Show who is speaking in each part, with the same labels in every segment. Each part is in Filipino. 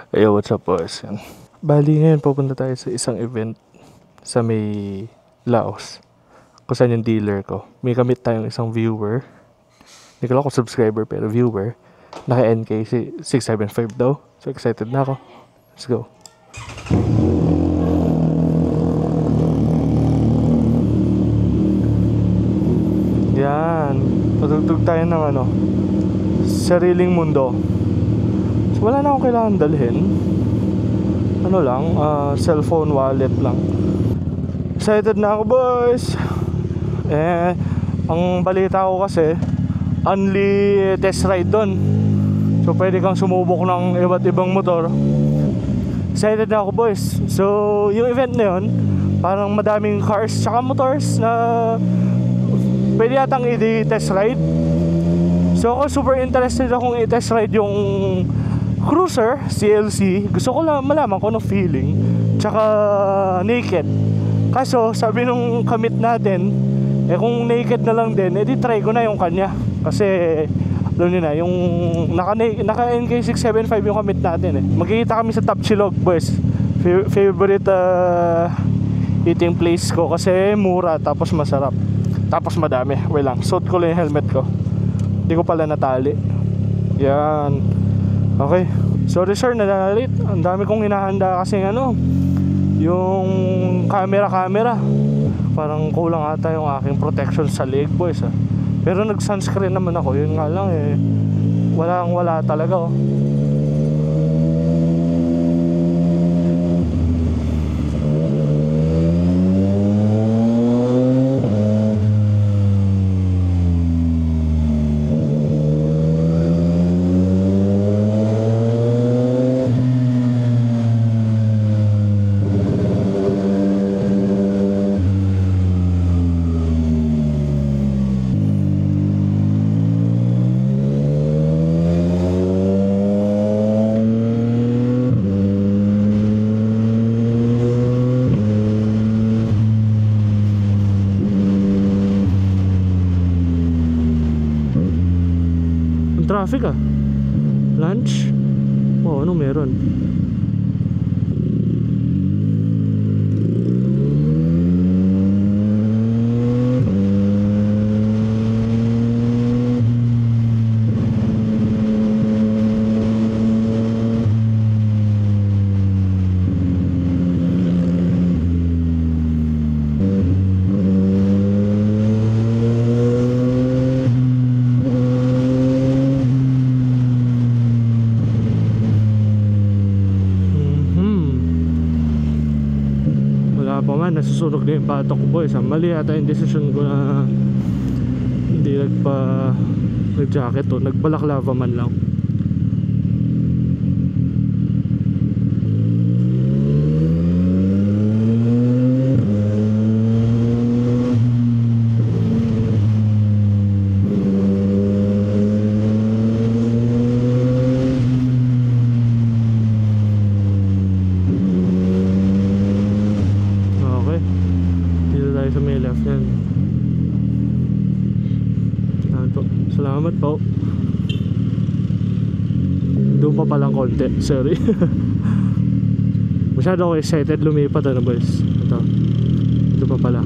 Speaker 1: Ayo, what's up boys? Yan. Bali ngayon pupunta tayo sa isang event sa may Laos. Kung saan yung dealer ko. May kamit tayong isang viewer. Hindi ko lang kung subscriber pero viewer. Naka NK 675 daw. So excited na ako. Let's go. Yan. Patugtog tayo ng sariling mundo. So, wala na akong kailangan dalhin. Cellphone, wallet lang. Excited na ako boys. Ang balita ko kasi only test ride doon. So pwede kang sumubok ng iba't ibang motor. Excited na ako boys. So yung event na yun, parang madaming cars tsaka motors na pwede yatang i-test ride. So ako super interested akong i-test ride yung Cruiser CLC. Gusto ko lang malaman kung anong feeling. Tsaka naked. Kaso sabi nung kamit natin, kung naked na lang din, edi try ko na yung kanya. Kasi alam niyo na, yung naka NK675 yung kamit natin Magkikita kami sa Tapsilog boys. Favorite eating place ko kasi mura tapos masarap. Tapos madami. Wait lang, suot ko lang yung helmet ko. Hindi ko pala natali. Yan. Okay. Sorry sir, nalalit. Ang dami kong hinahanda kasi yung camera. Parang kulang ata yung aking protection sa leg boys Pero nag sunscreen naman ako. Yun nga lang wala talaga traffic lunch? Ano meron? Nasusunog na yung batok ko boys Mali ata yung decision ko na hindi nag-jacket nagbalaklava man lang. Salamat po. Doon pa palang konti. Sorry. Masyado ako excited lumipat boys. Ito pa pala.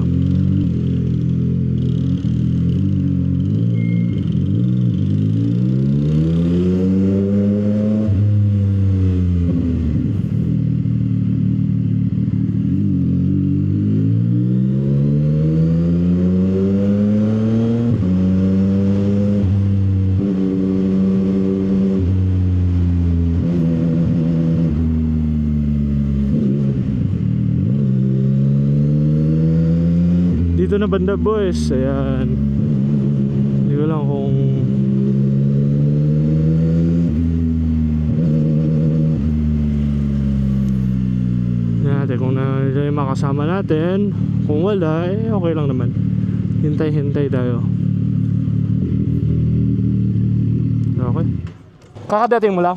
Speaker 1: Dito na banda boys. Ayan. Hindi ko lang kung natin kung yung makasama natin. Kung wala okay lang naman. Hintay tayo. Okay. Kakadating mo lang?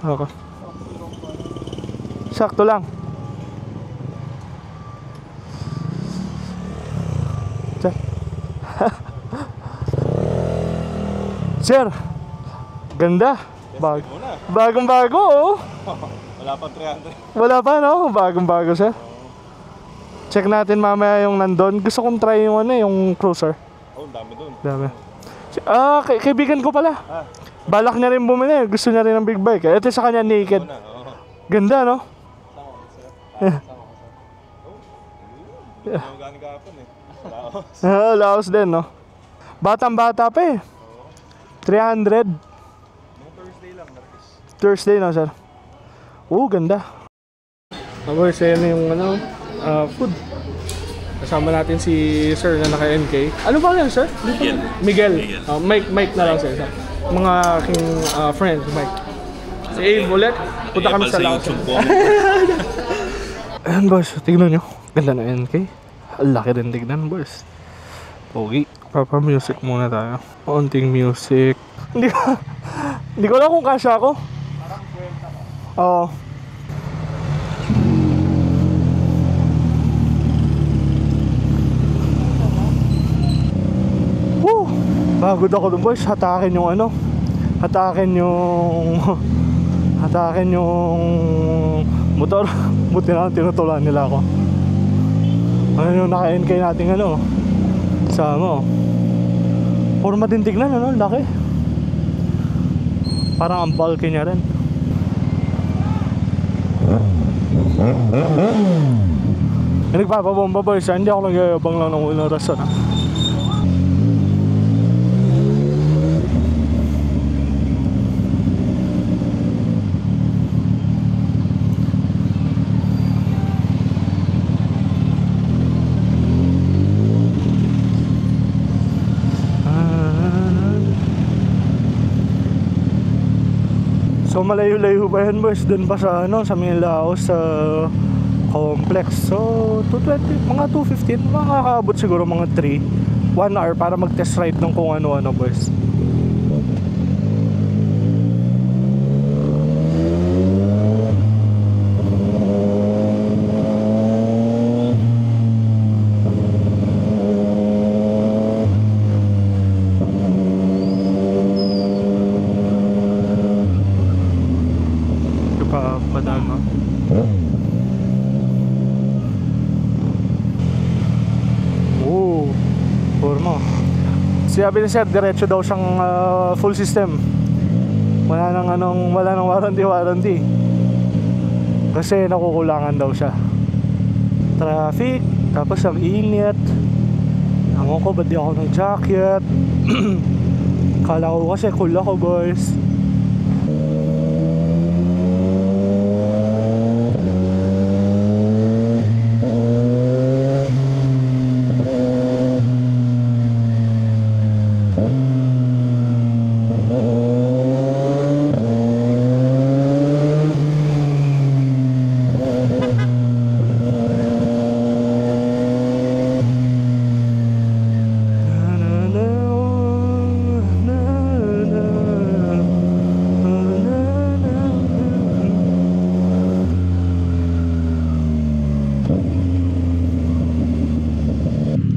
Speaker 1: Okay. Sakto lang. Sir, ganda. Bagong bago
Speaker 2: Wala pa 300.
Speaker 1: Wala pa, no? Bagong-bago siya. Check natin mamaya yung nandun. Gusto kong try yung ano, yung cruiser.
Speaker 2: Oh, dami dun.
Speaker 1: Dami. Kaibigan ko pala. Balak niya rin bumili. Gusto niya rin ng big bike. Ito sa kanya naked. Ganda, no?
Speaker 2: Yung galing kahapon eh. Laos.
Speaker 1: Laos din, no? Batang-bata pa eh. 300.
Speaker 2: Nung Thursday lang, Marcus.
Speaker 1: Thursday na, sir. Ganda. Boys, ayan na yung ano, food. Kasama natin si sir na naka-NK. Ano ba yan, sir? Miguel. Mike na lang, sir. Mga aking friend, Mike. Si Abe ulit. Punta kami sa Laos. Ayan, boys. Tignan nyo. Ganda na NK. Ang laki din tignan, boys. Pogi. Papa-music muna tayo. Konting music. Hindi ko alam kung kasya ako.
Speaker 2: Parang kwenta ka.
Speaker 1: Oo. Woo! Pagod ako dun, boys. Hatakin yung ano. Hatakin yung motor. Buti na tinutulan nila ako. Ano yung naka-NK natin ano. Sama. Forma din tignan, ano? Laki. Parang ang bulky niya rin. Nagpapabomba, boys. Hindi ako nagyayabang lang ng unang rason. So malayo-layo pa yan, boys. Doon pa sa ano, sa Laos sa complex. So 220, mga 215, makakaabot siguro mga 1 hour para mag-test ride ng kung ano-ano, boys. Sabi ni sir, diretso daw siyang full system. Wala nang warranty. Kasi nakukulangan daw siya. Traffic, tapos ang init. Ewan ko, ba't di ako ng jacket? Kala ko kasi cool ako, boys.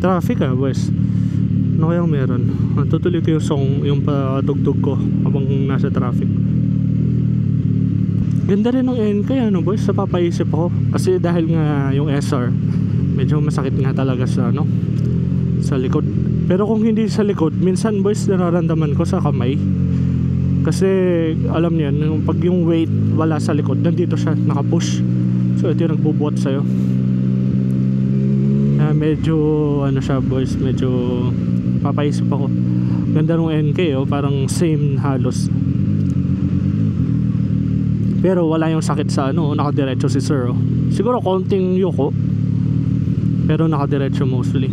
Speaker 1: Traffic boys. Ano kayang meron? Tutuloy ko yung song, yung patugtog ko habang nasa traffic. Ganda rin ng NK ano, boys, sa papaisip ako. Kasi dahil nga yung SR medyo masakit nga talaga sa ano, sa likod. Pero kung hindi sa likod, minsan, boys, nararamdaman ko sa kamay. Kasi alam niyo yan, pag yung weight wala sa likod, nandito siya, nakapush. So ito yung nagbubuhat sa'yo. Medyo ano siya, boys, medyo papaisip ako. Ganda ng NK parang same halos. Pero wala yung sakit sa ano, nakadiretso si sir Siguro konting yuko, pero nakadiretso mostly.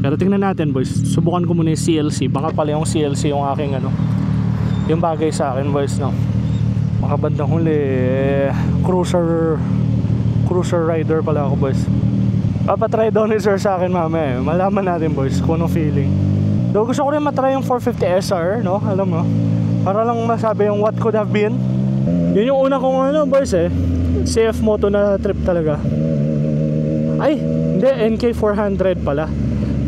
Speaker 1: Pero tingnan natin, boys. Subukan ko muna yung CLC. Baka pala yung CLC yung aking ano, yung bagay sa akin, boys, no. Makabandang huli cruiser rider pala ako, boys. Papatry daw ni sir sa akin mamaya. Malaman natin, boys, kung anong feeling. Though gusto ko rin matry yung 450 SR, no? Alam mo, para lang masabi yung what could have been. Yun yung una kong ano, boys, CF Moto na trip talaga. Ay, hindi, NK 400 pala.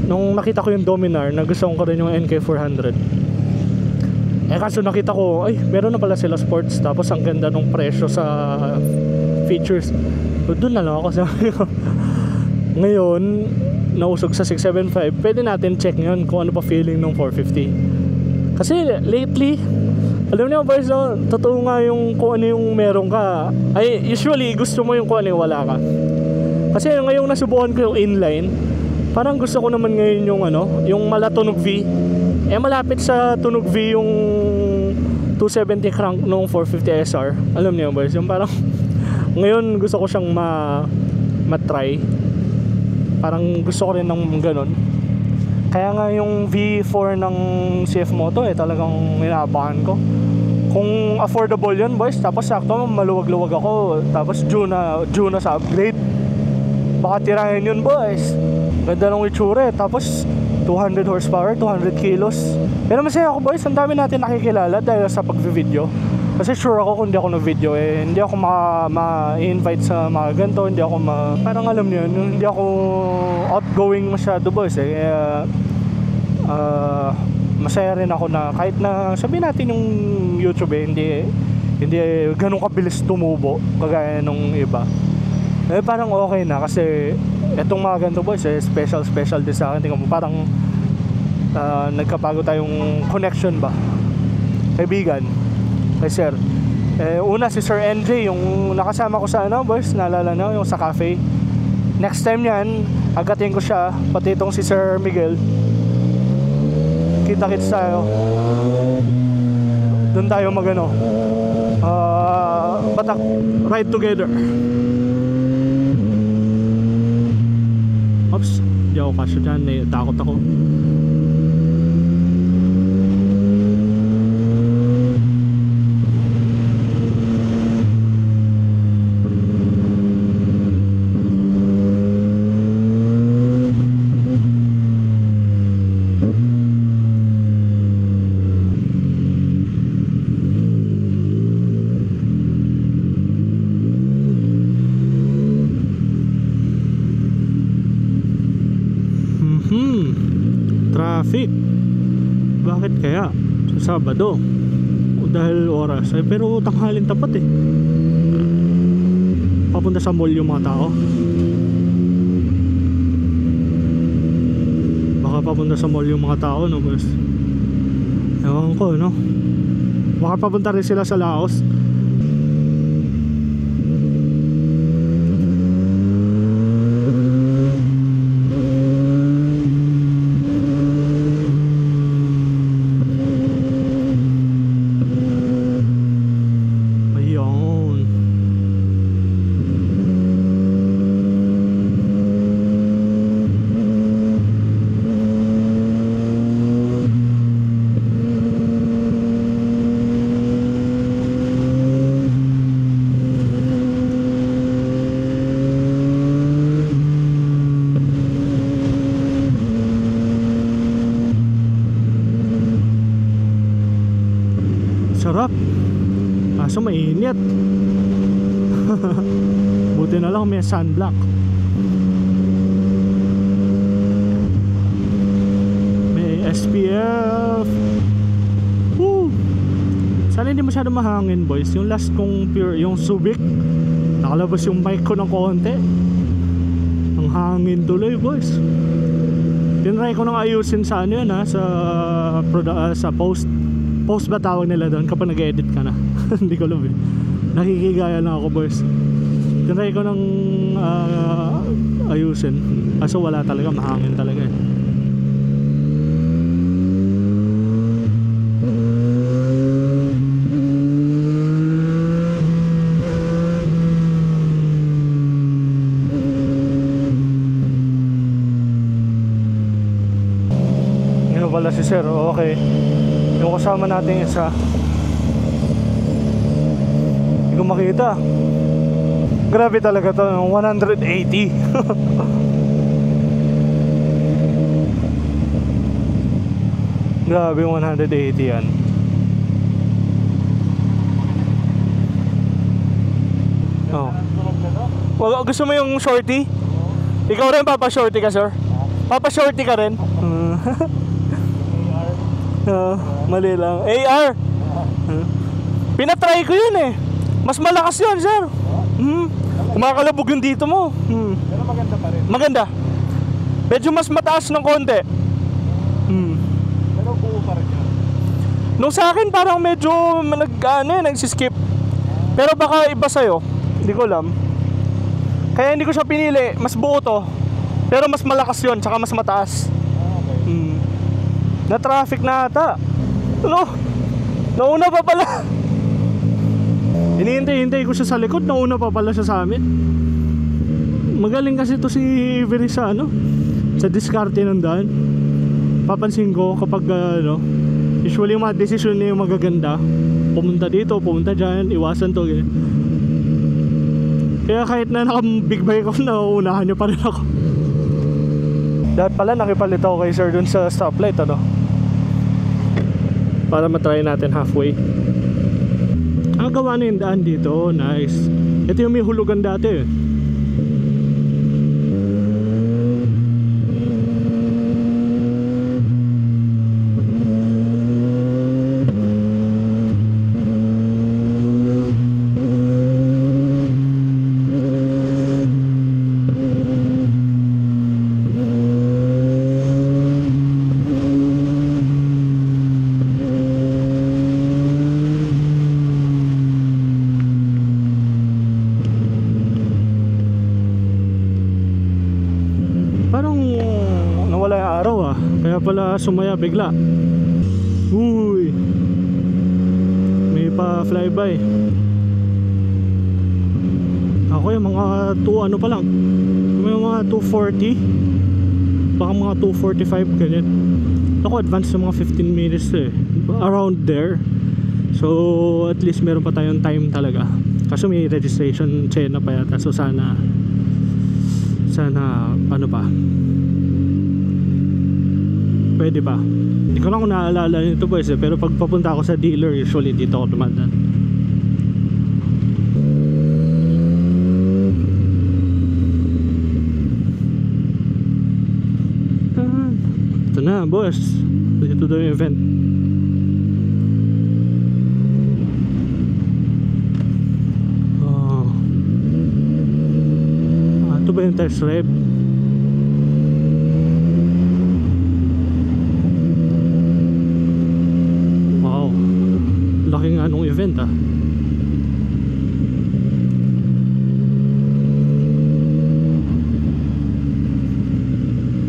Speaker 1: Nung nakita ko yung Dominar, nagustuhan ko rin yung NK 400. kaso nakita ko, ay, meron na pala sila sports. Tapos ang ganda ng presyo sa features. So, doon na lang ako sa ngayon, nausog sa 675. Pwede natin check yun kung ano pa feeling ng 450. Kasi lately, alam niyo boys, no, totoo nga yung kung ano yung meron ka. Ay, usually gusto mo yung kung ano yung wala ka. Kasi ngayong nasubukan ko yung inline, parang gusto ko naman ngayon yung ano, yung mala tunog V. Eh malapit sa tunog V yung 270 crank nung 450 SR. Alam niyo boys, yung parang ngayon gusto ko siyang ma-try. Parang gusto ko rin ng ganun. Kaya nga yung V4 ng CF Moto talagang inaabahan ko. Kung affordable yun boys, tapos sakto maluwag-luwag ako, tapos due na sa upgrade, baka tirahin yun boys. Ganda ng itsura tapos 200 horsepower, 200 kilos. Pero masaya ako boys, ang dami natin nakikilala dahil sa pag-video. Kasi sure ako kung hindi ako nag-video hindi ako ma-invite sa mga ganito, hindi ako parang alam niyo yun, hindi ako outgoing masyado boys masaya rin ako na kahit na sabihin natin yung YouTube hindi ganun kabilis tumubo kagaya nung iba. Parang okay na kasi etong mga ganito boys special din sa akin. Tingnan mo, parang nagkapago tayong connection ba, kaibigan kay sir. Una si Sir NJ yung nakasama ko sa ano boys, naalala nyo yung sa cafe. Next time yan agatin ko siya, pati itong si Sir Miguel. Kita-kits tayo, doon tayo magano batak ride together. Oops, di ako kasya dyan, takot ako. Traffic. Bakit kaya? Sa Sabado. O dahil oras. Pero tanghalin tapat papunta sa mall yung mga tao. Baka papunta sa mall yung mga tao, no boss? Ewan ko, no? Baka papunta rin sila sa Laos. Sarap. Kaso mainit. Buti na lang may sunblock. May SPF. Woo! Sana hindi masyado mahangin boys. Yung last kong pure, yung Subic, nakalabas yung mic ko ng konti. Ang hangin tuloy boys. Tinry ko nang ayusin sa ano yun sa post ba tawag nila doon kapag nag-edit ka na. Hindi ko alam nakikigaya lang ako boys. Tinry ko nang ayusin, kaso wala talaga, mahangin talaga Ngayon pala si sir, okay. Yung kasama natin isa, hindi ko makita. Grabe talaga to, 180. Grabe yung 180 yan. Oh. Gusto mo yung shorty? Ikaw rin papa-shorty ka sir? Papa-shorty ka rin? Mali lang. AR. Pinatry ko yun eh. Mas malakas yun, sir. Kumakalabog yung dito mo.
Speaker 2: Pero maganda pa rin.
Speaker 1: Maganda. Medyo mas mataas ng konti.
Speaker 2: Pero buo pa rin yan.
Speaker 1: Nung sa akin parang medyo nagsiskip. Pero baka iba sa'yo. Hindi ko alam. Kaya hindi ko siya pinili. Mas buo to. Pero mas malakas yun, tsaka mas mataas.
Speaker 2: Okay.
Speaker 1: Na traffic na ata. Ano? Nauna pa pala. Hinihintay ko siya sa likod. Nauna pa pala siya sa amin. Magaling kasi to si Avery sa sa diskarte ng daan. Papansin ko kapag usually yung mga desisyon niya yung magaganda. Pumunta dito, pumunta dyan, iwasan to. Kaya kahit na naka-big bike ako, nauunahan niya pa rin ako. Dapat pala nakipalit ako kay sir dun sa stoplight, para matry natin halfway. Ang gawa na yung daan dito, nice. Ito yung may hulugan dati. Kaya pala sumaya bigla. Uy, may pa flyby. Ako yung mga 2 pa lang. May mga 240. Baka mga 245 ganyan. Ako advance sa mga 15 minutes around there. So at least meron pa tayong time talaga. Kasi may registration chain na pa yata. So sana pa, pwede pa. Hindi ko lang kung naaalala nito boys pero pag papunta ako sa dealer usually dito ako dumadaan. Ito na boss, dito daw yung event. Ito ba yung test drive? Laking anong event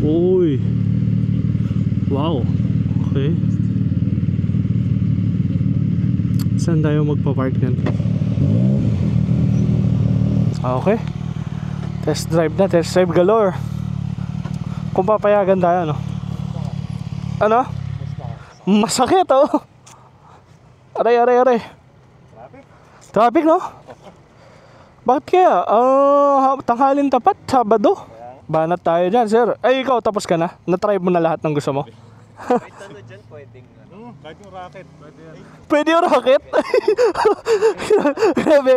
Speaker 1: Uy, wow, okay. Saan tayo magpa-park yan? Okay, test drive galore. Kung papayagan tayo masakit Aray. Traffic no? Bakit kaya? Tanghalin tapat, Sabado. Banat tayo dyan, sir. Ay, ikaw, tapos ka na? Na-try mo na lahat ng gusto mo?
Speaker 2: Kahit dyan, pwedeng kahit yung racket, pwede yan.
Speaker 1: Pwede yung racket? Grabe.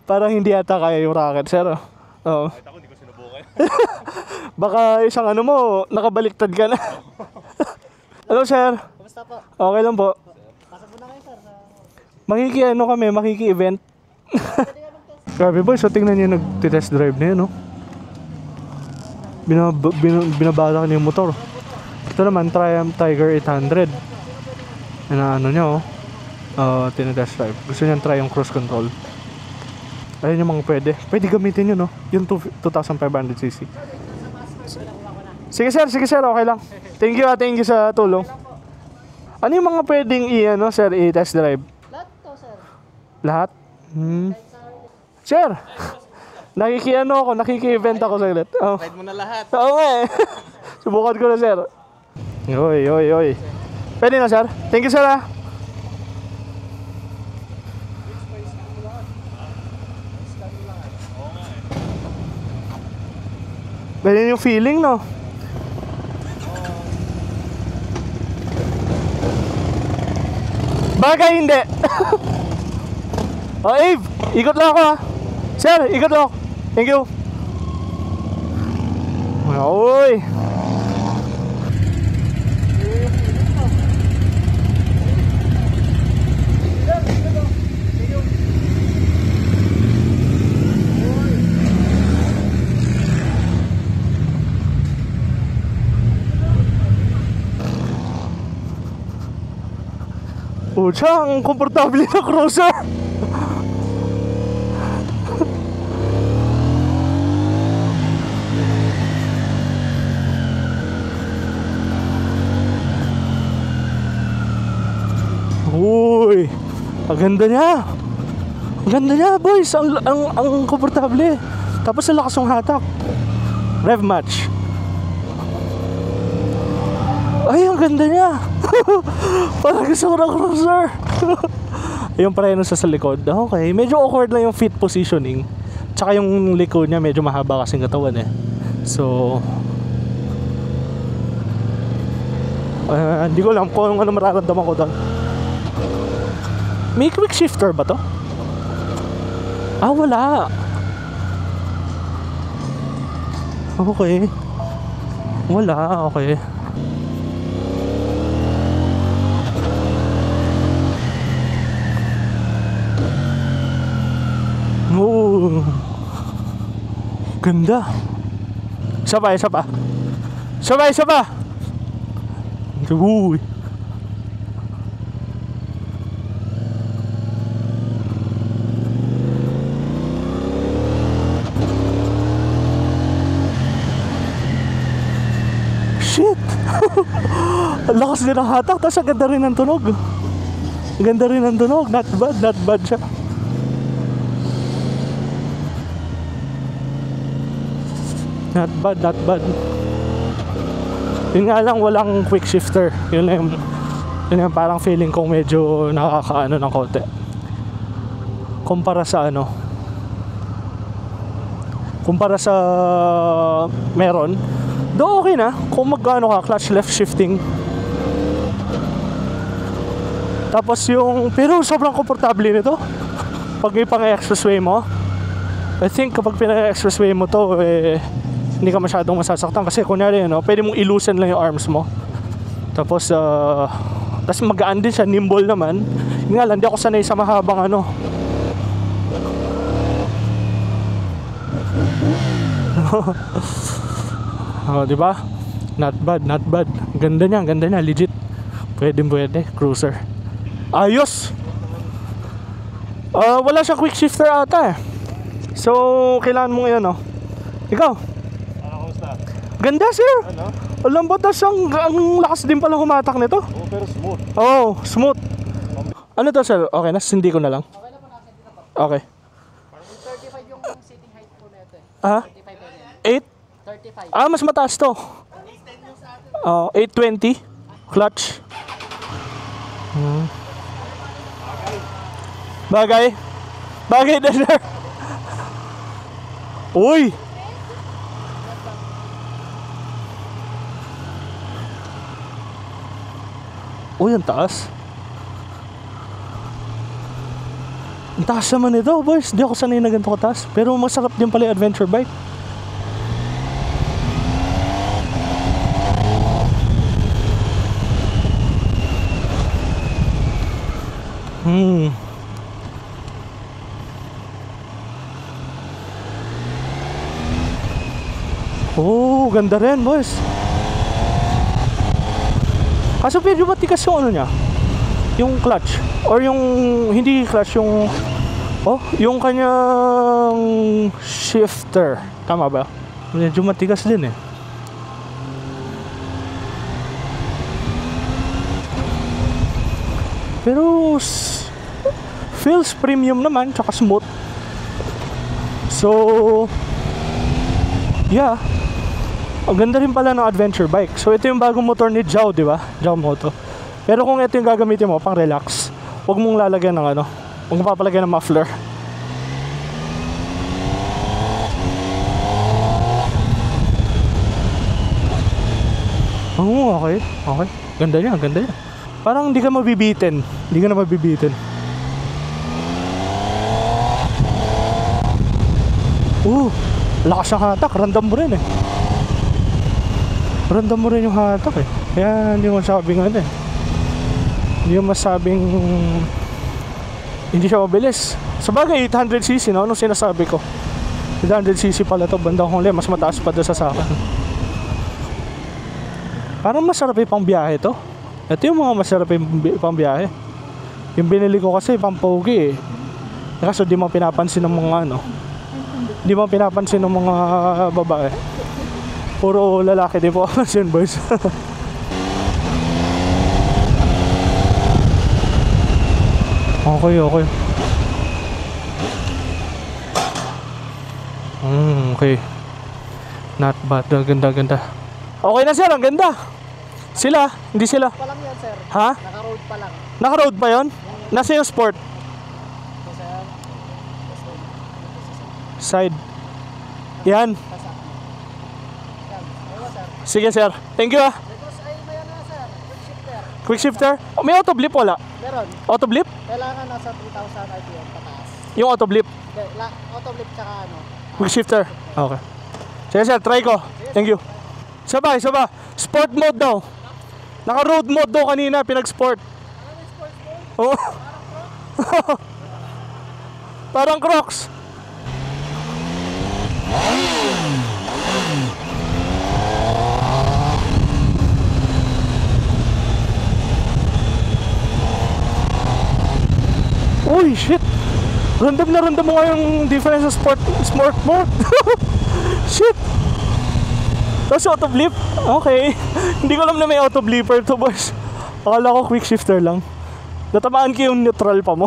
Speaker 1: Parang hindi ata kaya yung racket, sir. Oo.
Speaker 2: Kahit ako, hindi ko sinubukan.
Speaker 1: Baka isang mo, nakabaliktad ka na. Hello, sir.
Speaker 3: Kumusta po?
Speaker 1: Okay lang po. Makiki-event. Grabe boy, so tingnan niyo nag-test drive na yun, Binabalak niya yung motor. Ito naman, Triumph Tiger 800. Niya, tinetest drive. Gusto niya try yung cruise control. Ayun yung mga pwede gamitin yun, yung 2,500cc. Sige sir, okay lang. Thank you sa tulong. Ano yung mga pwedeng sir, i-test drive? Lahat? Sir, nakiki-event ako saglit.
Speaker 2: Ride mo na lahat.
Speaker 1: Oo nga Subukan ko na, sir. Oy. Pwede na, sir. Thank you, sir, Pwede yung feeling, no? Bagay hindi. Ave, ikot lang ako Sir, ikot lang ako. Thank you. Oy. Pucha, ang komportable na cruiser. Uy, ang ganda niya. Ang ganda niya, boys. Ang komportable. Tapos ang lakas ng hatak. Rev match. Ay, ang ganda niya. Parang gusto ko ng cruiser. Yung preno sa likod. Okay, medyo awkward lang yung feet positioning. Tsaka yung likod niya medyo mahaba kasing katawan eh. So hindi ko alam kung ano mararamdaman ko doon. May quick shifter ba to? Ah, wala. Okay. Wala, okay. Oh. Ganda. Isa pa, isa pa. Isa pa, isa pa. Uy. Shit. Ang lakas din ng hatak, tapos ang ganda rin ng tunog. Ang ganda rin ng tunog. Not bad siya. Not bad. Yun nga lang, walang quick shifter. Yun yung parang feeling kong medyo nakakaano ng konti. Kumpara sa meron. Do okay na kung magkano ka clutch left shifting. Tapos pero sobrang komportable nito. Pag may pang-expressway mo, I think kapag pina-expressway mo to hindi ka masyadong masasaktan kasi kunyari pwede mong i-loosen lang yung arms mo. Tapos magaan din siya, nimble naman. Yun nga lang, hindi ako sanay sa mahabang oh, di ba? Not bad. Ganda niya, legit. Pwede, cruiser. Ayos. Wala siyang quick shifter ata eh. So, kailangan mo ngayon Ikaw? Ganda, sir. Ang lambot, ang lakas din pala humatak nito.
Speaker 2: Oh, pero smooth.
Speaker 1: Oh, smooth. Ano to, sir? Okay na, sindi ko na lang.
Speaker 3: Okay na po, nasa dito po.
Speaker 1: Okay.
Speaker 3: 35 yung sitting height po na ito eh.
Speaker 1: Ah?
Speaker 3: 35 mm.
Speaker 1: 8? Mas mataas to. 820 clutch. Bagay na, sir. Uy. Uy, ang taas. Ang taas naman ito, boys. Di ako sanay na ganito kataas. Pero masarap din pala yung adventure bike. Oh, ganda rin, boys. Kaso medyo matikas yung niya, yung clutch. Or yung, hindi clutch, yung kanyang shifter. Tama ba? Medyo matigas din eh. Pero feels premium naman, tsaka smooth. So yeah, ang ganda rin pala ng adventure bike. So ito yung bagong motor ni Jiao, di ba? Jiao Moto. Pero kung ito yung gagamitin mo pang relax, huwag mong lalagyan ng huwag mong papalagyan ng muffler. Oh, okay. Ganda niya. Parang hindi ka mabibitin. Hindi ka na mabibitin. Lakas ng hatak. Random mo rin eh. Random mo rin yung hatak eh. Kaya hindi mo masabing hindi mo masabing hindi siya mabilis. Sabagay 800cc no? Anong sinasabi ko? 800cc pala to. Bandang huli. Mas mataas pa doon sa sakan. Parang masarap yung pang biyahe to. Ito yung mga masarap yung pang biyahe. Yung binili ko kasi pampogi eh. Kaso di mo pinapansin ng mga ano. Di mo pinapansin ng mga babae. Puro lalaki, di po pansin boys. Okay, okay. Okay. Not bad. Ganda, ganda. Okay na sir, ang ganda. Sila, hindi sila.
Speaker 3: Pa lang yan, sir.
Speaker 1: Ha?
Speaker 3: Naka-road pa lang.
Speaker 1: Naka-road pa yon? Nasa yung sport?
Speaker 3: So, sir.
Speaker 1: Side. Yan.
Speaker 3: Yan. Ewan, sir.
Speaker 1: Sige sir. Thank you ah.
Speaker 3: Because ay may ano na, sir. Quick shifter.
Speaker 1: Quick shifter? Oh, may auto blip wala?
Speaker 3: Meron.
Speaker 1: Auto blip?
Speaker 3: Kailangan nasa 3,000 RPM pataas.
Speaker 1: Yung auto blip.
Speaker 3: Okay, auto blip tsaka ano.
Speaker 1: Quick shifter. Okay. Sige sir, try ko. Thank you. Sabay, sabay. Sport mode daw. Naka-road mode daw kanina, pinag-sport. Oo. Parang Crocs. Uy, shit. Random na random mo nga yung difference sa sport mode. Shit. Tapos auto blip? Okay. Hindi ko alam na may auto blipper to boys. Akala ko quick shifter lang. Natamaan ko yung neutral pa mo.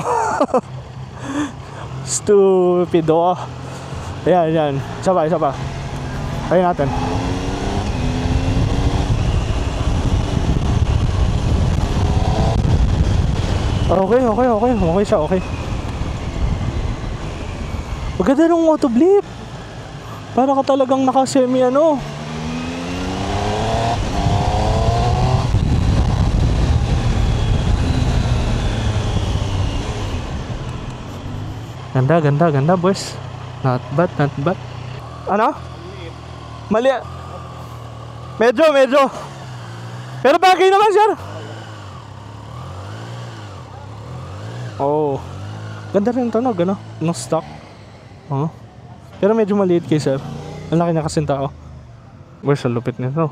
Speaker 1: Stupido. Ayan, ayan. Sabay, sabay. Kaya natin. Okay, okay, okay. Okay siya, okay. Maganda ng auto blip. Para ka talagang naka-semi ano. Ganda, ganda, ganda boys. Not bad, not bad. Ano? Mali. Medyo, medyo. Pero bagay naman sir. Oh. Ganda rin tunog, ano? No stock. Oh. Pero medyo maliit kay sir. Ang laki niya kasing tao. Boys, ang lupit nito.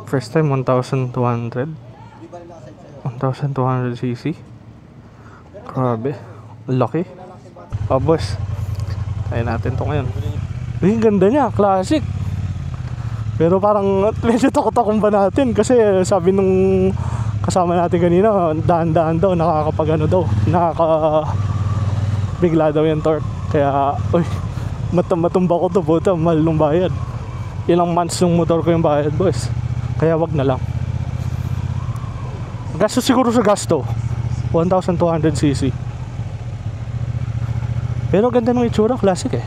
Speaker 1: First time 1,200. 1,200cc. Grabe. Laki. Oh boss, try natin to ngayon. Uy, ang ganda niya, classic. Pero parang medyo takot-takot ba natin kasi sabi nung kasama natin kanina, daan-daan daw, nakakapag ano daw, nakakabigla daw yung torque. Kaya, uy, matumba ko to, buta, mahal ng bayad. Ilang months yung motor ko yung bayad boys. Kaya wag na lang. Gasto siguro sa gasto 1,200cc. Pero ganda ng itsura, classic eh.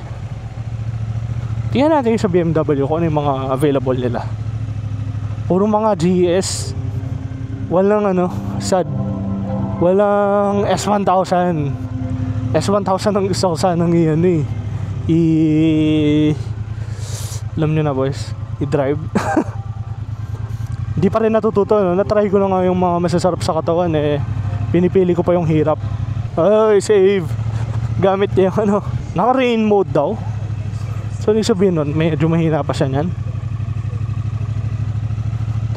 Speaker 1: Tingnan natin yung sa BMW kung ano yung mga available nila. Puro mga GS. Walang ano, sad. Walang S1000. S1000 ang gusto ko sanang iyan eh. Alam nyo na boys, i-drive. Hindi pa rin natututo, no? Natry ko na nga yung mga masasarap sa katawan eh. Pinipili ko pa yung hirap. Ay, save. Gamit niya yung ano, naka-rain mode daw. So, ibig sabihin nun, medyo mahina pa siya niyan.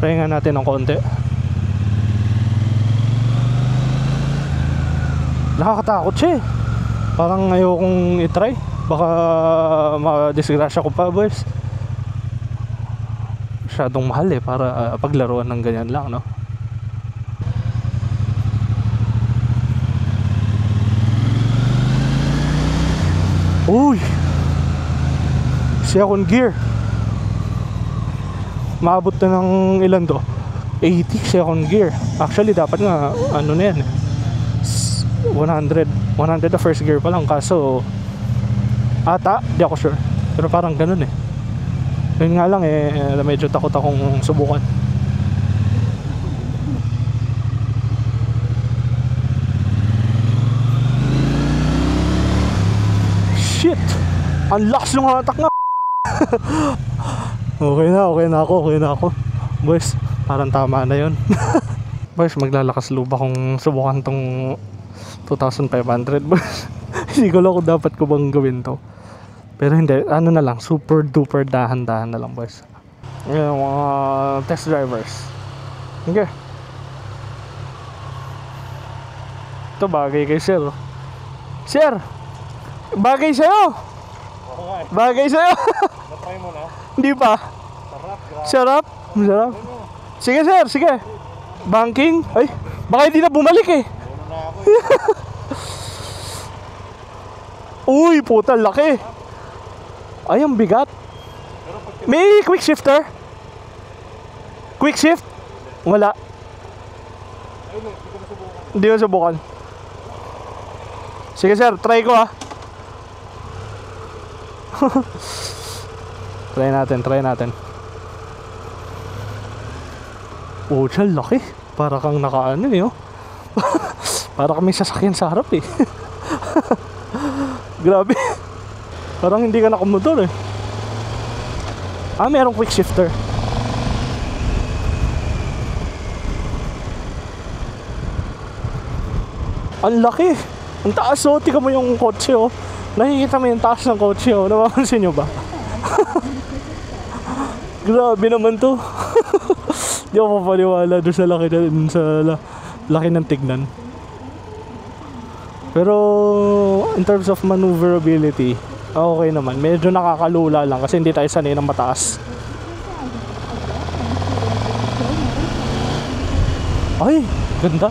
Speaker 1: Try nga natin ng konti. Nakakatakot siya eh. Parang ayokong i-try. Baka ma-disgrasya ko pa boys. Masyadong mahal eh para paglaruan ng ganyan lang, no? Uy, second gear. Maabot na ng ilan to? 80 second gear. Actually dapat nga ano na yan 100 na first gear pa lang. Kaso ata, di ako sure. Pero parang ganun eh. Yun nga lang eh, medyo takot akong subukan. Shit! Ang lakas ng hatak nga. Okay na ako. Boys, parang tama na yun. Boys, maglalakas loob akong subukan tong 2,500 boys. Hindi ko lang kung dapat ko bang gawin to. Pero hindi, ano na lang, super duper dahan-dahan na lang boys. Yung mga test drivers. Okay. ito bagay kay sir. Sir, bagay sa'yo.
Speaker 2: Oo nga eh.
Speaker 1: Bagay sa'yo.
Speaker 2: Na-try mo na.
Speaker 1: Hindi pa.
Speaker 2: Sarap, grabe.
Speaker 1: Sarap. Sarap. Sige sir, sige. Banking. Ay, baka hindi na bumalik eh.
Speaker 2: Ano na ako eh.
Speaker 1: Uy, puta, laki. Ay, ang bigat.
Speaker 2: Pero pag
Speaker 1: May quick shifter? Quick shift? Wala.
Speaker 2: ayun eh, hindi ko nasubukan.
Speaker 1: Hindi mo subukan. Sige sir, try ko ah. Try natin. Oh, siya laki. Para kang nakaano eh, oh. Para kami sasakyan sa harap eh. Grabe. Parang hindi ka nakamotor eh. Ah, merong quick shifter. Ang laki. Ang taas oh. Tika mo yung kotse oh. Nakikita mo yung taas ng kotse oh. Napapansin nyo ba? Grabe naman to. Di ako papaniwala doon sa laki laki ng tignan. Pero in terms of maneuverability, okay naman. Medyo nakakalula lang kasi hindi tayo sanay ng mataas. Ay, ganda.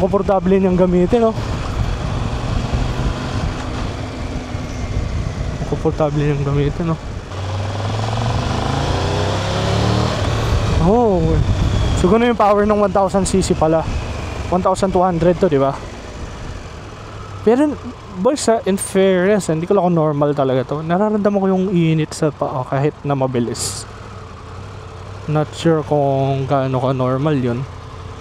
Speaker 1: Komportable niyang gamitin, oh. Komportable niyang gamitin, oh. Oh, so gano'n yung power ng 1000cc pala. 1200 to, di ba? Pero boys, in fairness, hindi ko lang ako normal talaga to. Nararamdaman ko yung init sa paa kahit na mabilis. Not sure kung gaano ka normal yun.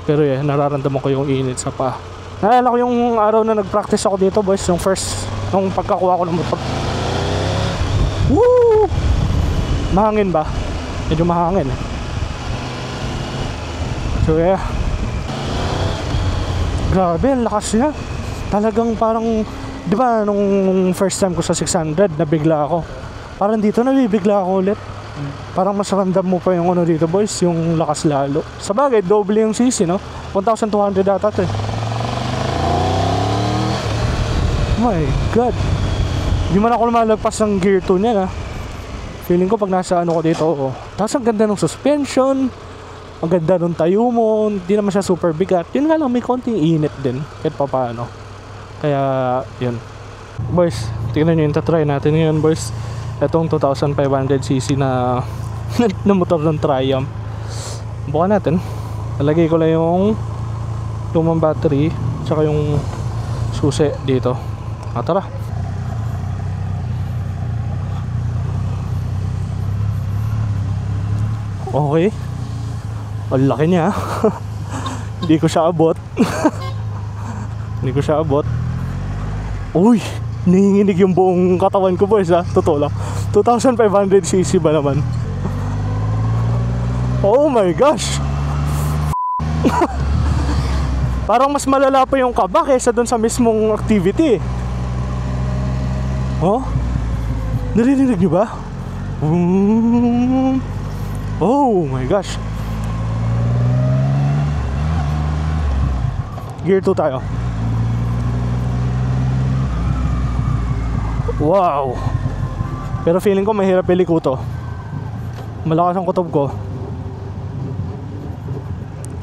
Speaker 1: Pero yeah, nararamdaman ko yung init sa paa. Naalala ko yung araw na nag-practice ako dito boys, nung pagkakuha ko ng motor. Woo! Mahangin ba? Medyo mahangin eh. So yeah. Grabe, ang lakas niya. Talagang parang, di ba nung first time ko sa 600, nabigla ako. Parang dito nabibigla ako ulit. Parang mas ramdam mo pa yung ano dito boys, yung lakas lalo. Sa bagay, doble yung CC, no? 1,200 data to eh. My God. Di man ako lumalagpas ng gear 2 niya, ha? Feeling ko pag nasa ano ko dito, oh. Tapos ang ganda ng suspension. Ang ganda ng tayo mo. Hindi naman siya super bigat. Yun nga lang, may konting init din kahit pa paano. Kaya yun. Boys, tingnan nyo yung tatry natin ngayon boys. Itong 2,500cc na na motor ng Triumph. Bukan natin. Nalagay ko lang yung lumang battery tsaka yung susi dito. Tara. Okay. Ang laki niya. Hindi ko siya abot. Hindi ko siya abot. Uy, nanginginig yung buong katawan ko boys, ha. Totoo lang. 2,500cc ba naman? Oh my gosh. Parang mas malala pa yung kaba kaysa dun sa mismong activity. Oh, narinig niyo ba? Oh my gosh. Gear 2 tayo. Wow. Pero feeling ko mahirap iliko to. Malakas ang kutob ko.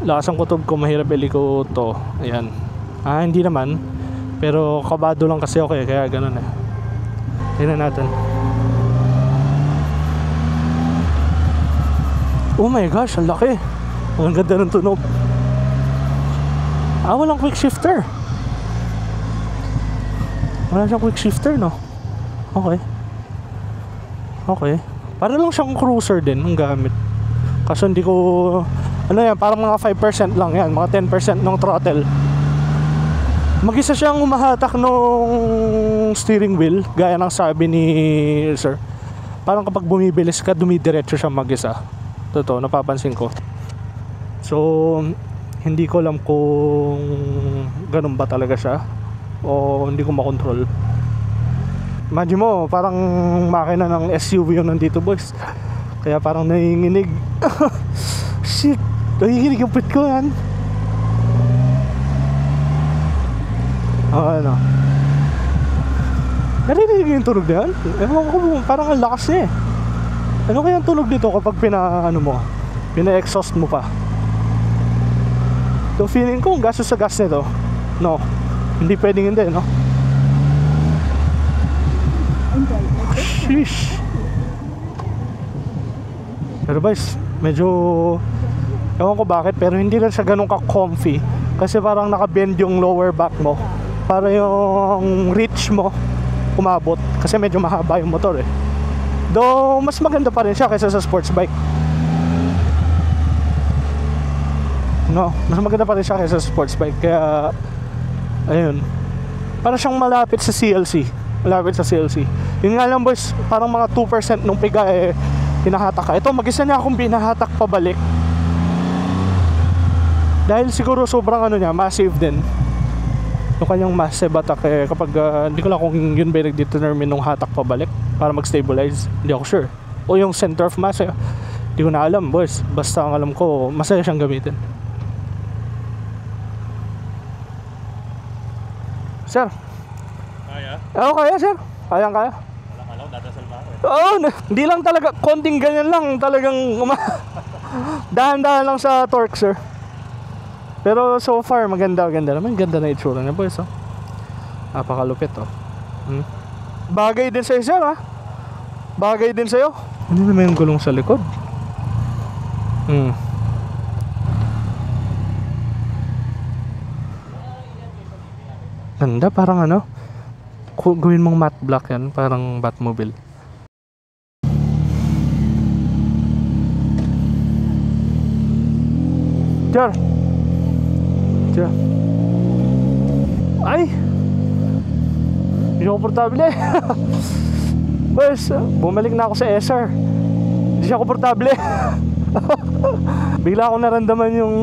Speaker 1: Lakas ang kutob ko, mahirap iliko to. Ayan. Hindi naman. Pero kabado lang kasi ako kaya ganun eh. Tingnan natin. Oh my gosh, ang laki. Ang ganda ng tunog. Walang quick shifter. Wala siyang quick shifter, no? Okay. Okay. Para lang siyang cruiser din ang gamit. Kaso hindi ko... Ano yan, parang mga 5% lang yan. Mga 10% ng throttle. Mag-isa siyang umahatak nung steering wheel. Gaya ng sabi ni sir. Parang kapag bumibilis ka, dumidiretso siya mag-isa. Totoo, napapansin ko. So... Hindi ko alam kung ganun ba talaga siya o hindi ko makontrol. Imagine mo, parang makina ng SUV yun nandito boys. Kaya parang nanginginig. Shit, nanginginig yung pit ko yan. Ano? Narinig yung tunog na yan? Ewan ko, parang ang lakas niya eh. Ano kaya ang tunog dito kapag pina-exhaust mo pa? So feeling ko, gastos sa gas nito. No, hindi pwedeng hindi, no? Sheesh. Pero guys, medyo ewan ko bakit, pero hindi lang siya ganun ka-comfy. Kasi parang naka-bend yung lower back mo. Para yung reach mo umabot. Kasi medyo mahaba yung motor eh. Though, mas maganda pa rin siya kaysa sa sports bike. No, mas maganda pa rin siya kaysa sa sports bike. Kaya, ayun. Para siyang malapit sa CLC. Malapit sa CLC. Yun nga lang boys, parang mga 2% nung piga eh, pinahatak ka. Ito, mag-isa niya akong pinahatak pabalik. Dahil siguro sobrang ano niya, massive din. Yung kanyang massive attack eh, kapag hindi ko lang kung yun ba yung nag-determine nung hatak pabalik para mag-stabilize, hindi ako sure. O yung center of mass, hindi ko na alam boys. Basta ang alam ko, masaya siyang gamitin. Sir,
Speaker 2: Kaya?
Speaker 1: ako kaya sir, kaya.
Speaker 2: Alam, dadasal ba ako eh.
Speaker 1: Oo, hindi lang talaga, konting ganyan lang talagang dahan-dahan lang sa torque sir. Pero so far maganda naman, ganda na itsura niya boys oh. Napakalupit oh. Bagay din sa'yo sir ha. Bagay din sa'yo. Ano naman yung gulong sa likod? Ganda, parang ano, gawin mong matte black yan, parang Batmobile. Sir, ay, hindi komportable eh. Boys, bumalik na ako sa SR. Hindi siya komportable. Bigla ako naramdaman yung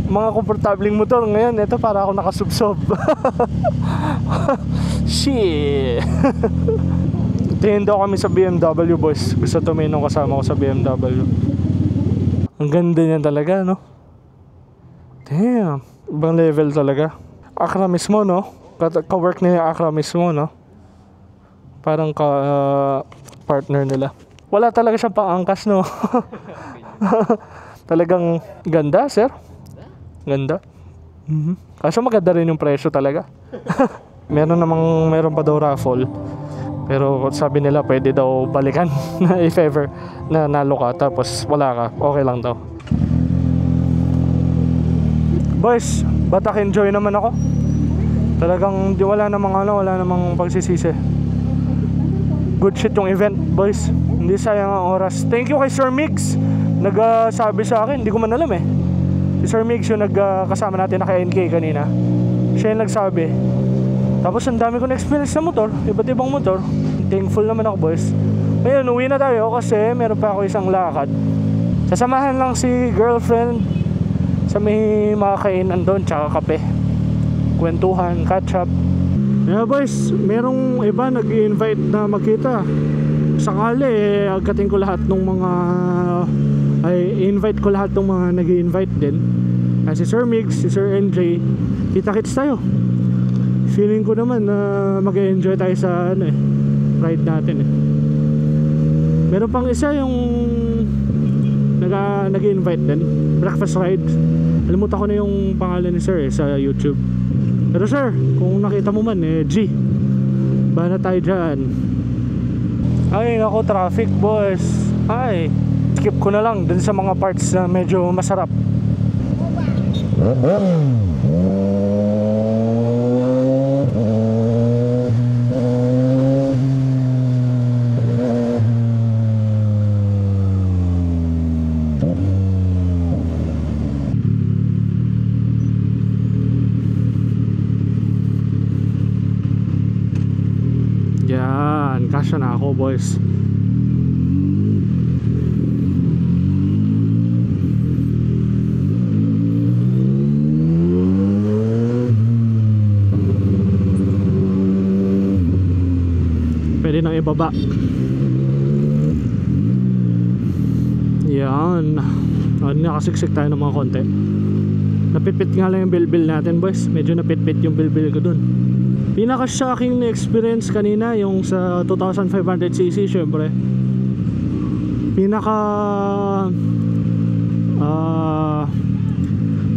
Speaker 1: mga komportabling motor. Ngayon, ito para ako nakasubsob. Shit. Tingin daw kami sa BMW boys. Gusto tuminong kasama ko sa BMW. Ang ganda niyan talaga, no? Damn, ibang level talaga. Acra mismo, no? Ka-work nila Acra mismo, no? Parang partner nila. Wala talaga siyang pang-angkas, no? Talagang ganda, sir. Ganda. Kaso maganda rin yung presyo talaga. Meron pa daw raffle. Pero sabi nila pwede daw balikan if ever na nalo ka tapos wala ka, okay lang daw. Boys, batak enjoy naman ako. Talagang wala namang pagsisisi. Good shit yung event, boys. Hindi sayang ang oras. Thank you kay Sir Migs. Nagsabi sa akin, hindi ko man alam eh. Si Sir Migs yung nagkasama natin na kay NK kanina. Siya yung nagsabi. Tapos ang dami ko na experience sa motor, iba't ibang motor. Thankful naman ako, boys. Ngayon, uwi na tayo kasi meron pa ako isang lakad. Sasamahan lang si girlfriend sa may mga kainan doon, tsaka kape, kwentuhan, catch up. Yeah boys, merong iba nag-i-invite na magkita. Sakali agatin ko lahat ng mga invite ko lahat ng mga nag-i-invite din. Si Sir Migs, si Sir NJ, kita-kits tayo. Feeling ko naman na mag-enjoy tayo sa ride natin eh. Meron pang isa yung nag-i-invite din, breakfast ride. Alimutan ko na yung pangalan ni Sir sa YouTube. Pero Sir, kung nakita mo man G, bana tayo dyan. Ay nako, traffic boys. Ay, skip ko na lang dun sa mga parts na medyo masarap. Yan, kasya na ako boys. Pwede nang ibaba. Yan. Nakasiksik tayo ng mga konti. Napitpit nga lang yung bilbil natin boys. Medyo napitpit yung bilbil ko dun. Pinaka-shocking na experience kanina yung sa 2500cc syempre. Pinaka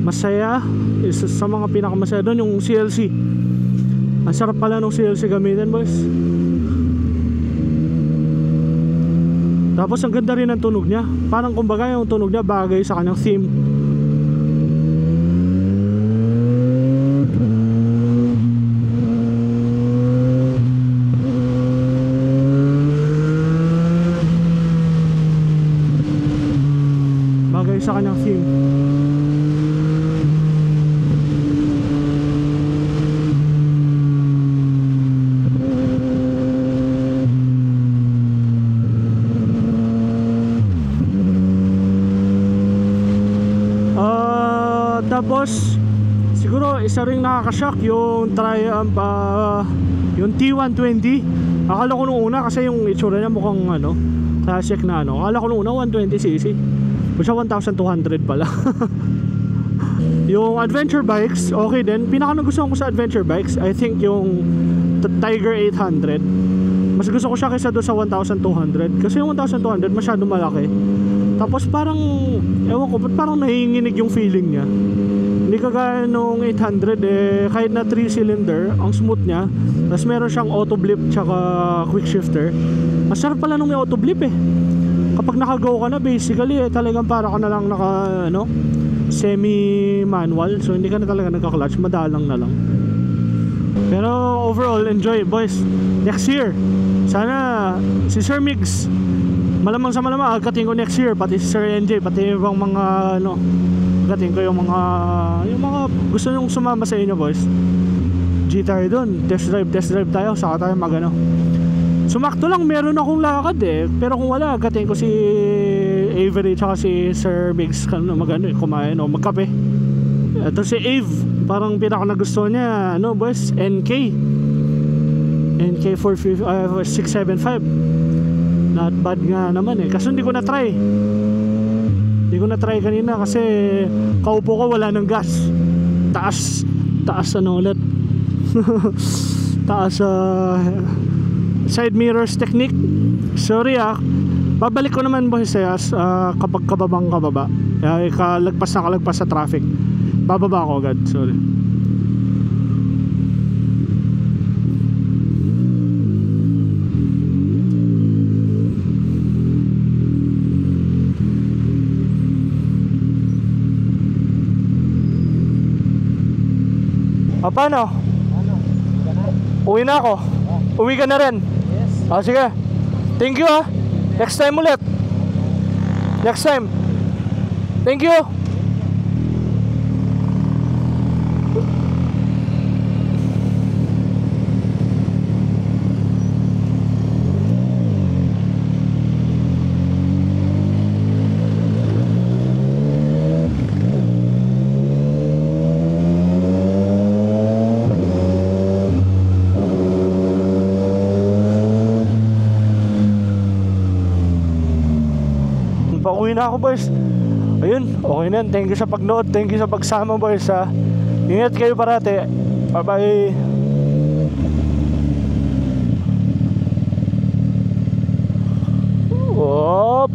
Speaker 1: masaya, isa sa mga pinakamasaya doon yung CLC. Ang sarap pala ng CLC gamitin boys. Tapos ang ganda rin ng tunog niya. Parang kumbaga yung tunog niya bagay sa kanyang theme. Bagay sa kanyang theme. Tapos siguro isa ring nakaka-shock yung Triumph, yung T120. Akala ko nung una kasi yung itsura niya mukhang ano, classic na ano. Akala ko nung una 120cc. O siya 1,200 pala. Yung adventure bikes, okay din. Pinaka nagustuhan ko sa adventure bikes, I think yung Tiger 800. Mas gusto ko siya kaysa doon sa 1,200. Kasi yung 1,200 masyado malaki. Tapos parang, ewan ko, ba't parang nahinginig yung feeling niya. Hindi kagaya nung 800 kahit na 3-cylinder, ang smooth niya. Tapos meron siyang auto blip tsaka quick shifter. Masarap pala nung may auto blip Kapag naka-go ka na, basically talagang para ka na lang semi-manual. So hindi ka na talaga nagka-clutch, madalang na lang. Pero overall, enjoy boys. Next year, sana si Sir Migs, malamang sa malamang agkatin ko next year, pati si Sir NJ, pati ibang mga agkatin ko yung mga gusto nyong sumama sa inyo boys. G tayo dun, test drive tayo, saka tayo sumakto lang meron akong lakad pero kung wala, agkatin ko si Avery tsaka si Sir Migs kumain o magkape. Ito si Ave, parang pinaka nagustuhan niya boys, NK 675. Not bad nga naman kaso hindi ko na try kanina kasi kaupo ko, wala ng gas. Taas ulit. Taas side mirrors technique. Sorry babalik ko naman boys kapag kababa kalagpas sa traffic, bababa ako agad. Sorry. Paano? Uwi na ako. Uwi ka na rin.
Speaker 3: Yes.
Speaker 1: Sige. Thank you Next time ulit. Next time. Thank you. Pauwi na ako boys. Ayun, okay na. Thank you sa pagnood. Thank you sa pagsama boys Ingat kayo parate. Bye bye. Op.